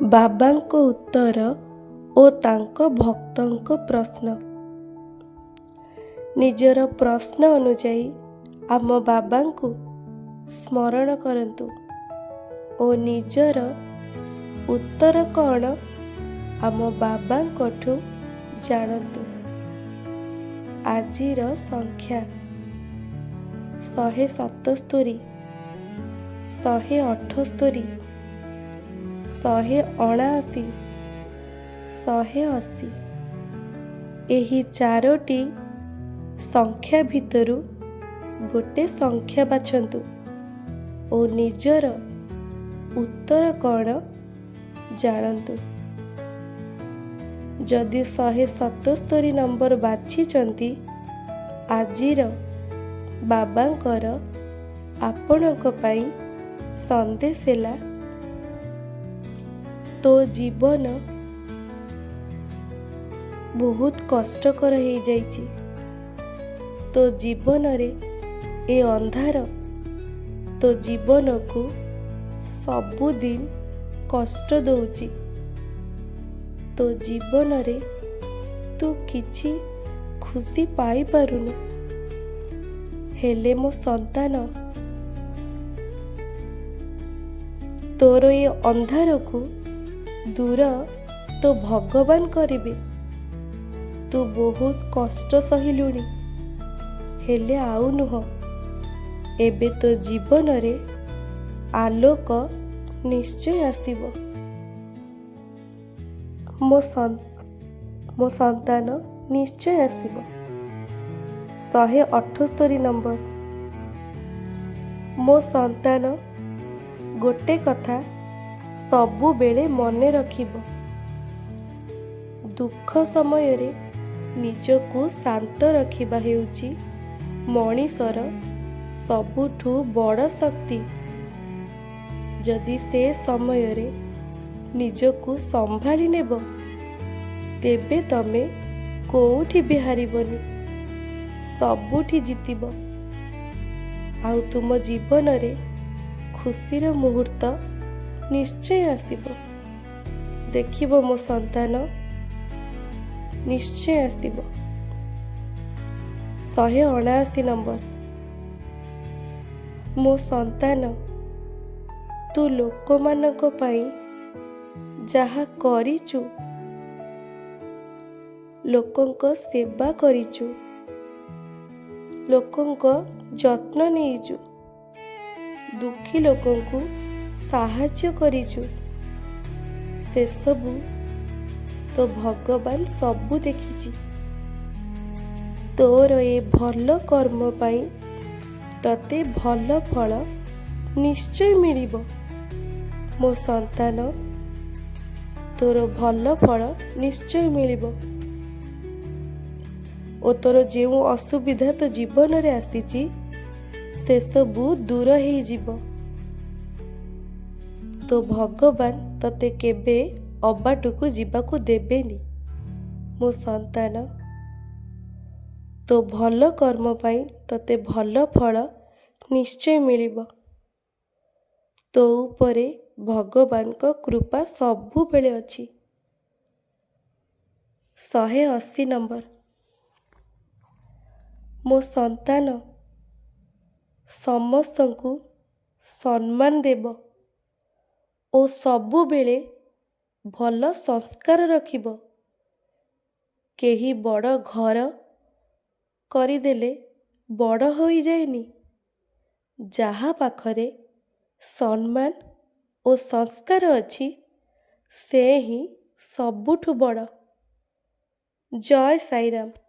ବାବାଙ୍କ ଉତ୍ତର ଓ ତାଙ୍କ ଭକ୍ତଙ୍କ ପ୍ରଶ୍ନ। ନିଜର ପ୍ରଶ୍ନ ଅନୁଯାୟୀ ଆମ ବାବାଙ୍କୁ ସ୍ମରଣ କରନ୍ତୁ ଓ ନିଜର ଉତ୍ତର କ'ଣ ଆମ ବାବାଙ୍କଠୁ ଜାଣନ୍ତୁ। ଆଜିର ସଂଖ୍ୟା 177, 178, 179, 180। ଏହି ଚାରୋଟି ସଂଖ୍ୟା ଭିତରୁ ଗୋଟେ ସଂଖ୍ୟା ବାଛନ୍ତୁ ଓ ନିଜର ଉତ୍ତର କ'ଣ ଜାଣନ୍ତୁ। ଯଦି 177 ନମ୍ବର ବାଛିଛନ୍ତି, ଆଜିର ବାବାଙ୍କର ଆପଣଙ୍କ ପାଇଁ ସନ୍ଦେଶ ହେଲା, ତୋ ଜୀବନ ବହୁତ କଷ୍ଟକର ହେଇଯାଇଛି। ତୋ ଜୀବନରେ ଏ ଅନ୍ଧାର ତୋ ଜୀବନକୁ ସବୁଦିନ କଷ୍ଟ ଦେଉଛି। ତୋ ଜୀବନରେ ତୁ କିଛି ଖୁସି ପାଇପାରୁନୁ। ହେଲେ ମୋ ସନ୍ତାନ, ତୋର ଏ ଅନ୍ଧାରକୁ ଦୂର ତୋ ଭଗବାନ କରିବେ। ତୁ ବହୁତ କଷ୍ଟ ସହିଲୁଣି, ହେଲେ ଆଉ ନୁହଁ। ଏବେ ତୋ ଜୀବନରେ ଆଲୋକ ନିଶ୍ଚୟ ଆସିବ। ମୋ ସନ୍ତାନ ନିଶ୍ଚୟ ଆସିବ। 178 ନମ୍ବର। ମୋ ସନ୍ତାନ, ଗୋଟେ କଥା ସବୁବେଳେ ମନେ ରଖିବ। ଦୁଃଖ ସମୟରେ ନିଜକୁ ଶାନ୍ତ ରଖିବା ହେଉଛି ମଣିଷର ସବୁଠୁ ବଡ଼ ଶକ୍ତି। ଯଦି ସେ ସମୟରେ ନିଜକୁ ସମ୍ଭାଳି ନେବ, ତେବେ ତମେ କୋଉଠି ବି ହାରିବନି, ସବୁଠି ଜିତିବ। ଆଉ ତୁମ ଜୀବନରେ ଖୁସିର ମୁହୂର୍ତ୍ତ ନିଶ୍ଚୟ ଆସିବ। ଦେଖିବ ମୋ ସନ୍ତାନ, ନିଶ୍ଚୟ ଆସିବ। 179 ନମ୍ବର। ମୋ ସନ୍ତାନ, ତୁ ଲୋକମାନଙ୍କ ପାଇଁ ଯାହା କରିଛୁ, ଲୋକଙ୍କ ସେବା କରିଛୁ, ଲୋକଙ୍କ ଯତ୍ନ ନେଇଛୁ, ଦୁଃଖୀ ଲୋକଙ୍କୁ ସାହାଯ୍ୟ କରିଛୁ, ସେସବୁ ତୋ ଭଗବାନ ସବୁ ଦେଖିଛି। ତୋର ଏ ଭଲ କର୍ମ ପାଇଁ ତତେ ଭଲ ଫଳ ନିଶ୍ଚୟ ମିଳିବ। ମୋ ସନ୍ତାନ, ତୋର ଭଲ ଫଳ ନିଶ୍ଚୟ ମିଳିବ ଓ ତୋର ଯେଉଁ ଅସୁବିଧା ତୋ ଜୀବନରେ ଆସିଛି, ସେସବୁ ଦୂର ହେଇଯିବ। ତୋ ଭଗବାନ ତତେ କେବେ ଅବାଟକୁ ଯିବାକୁ ଦେବେନି। ମୋ ସନ୍ତାନ, ତୋ ଭଲ କର୍ମ ପାଇଁ ତତେ ଭଲ ଫଳ ନିଶ୍ଚୟ ମିଳିବ। ତୋ ଉପରେ ଭଗବାନଙ୍କ କୃପା ସବୁବେଳେ ଅଛି। 180 ନମ୍ବର। ମୋ ସନ୍ତାନ, ସମସ୍ତଙ୍କୁ ସମ୍ମାନ ଦେବ ଓ ସବୁବେଳେ ଭଲ ସଂସ୍କାର ରଖିବ। କେହି ବଡ଼ ଘର କରିଦେଲେ ବଡ଼ ହୋଇଯାଏନି। ଯାହା ପାଖରେ ସମ୍ମାନ ଓ ସଂସ୍କାର ଅଛି, ସେ ହିଁ ସବୁଠୁ ବଡ଼। ଜୟ ସାଇରାମ।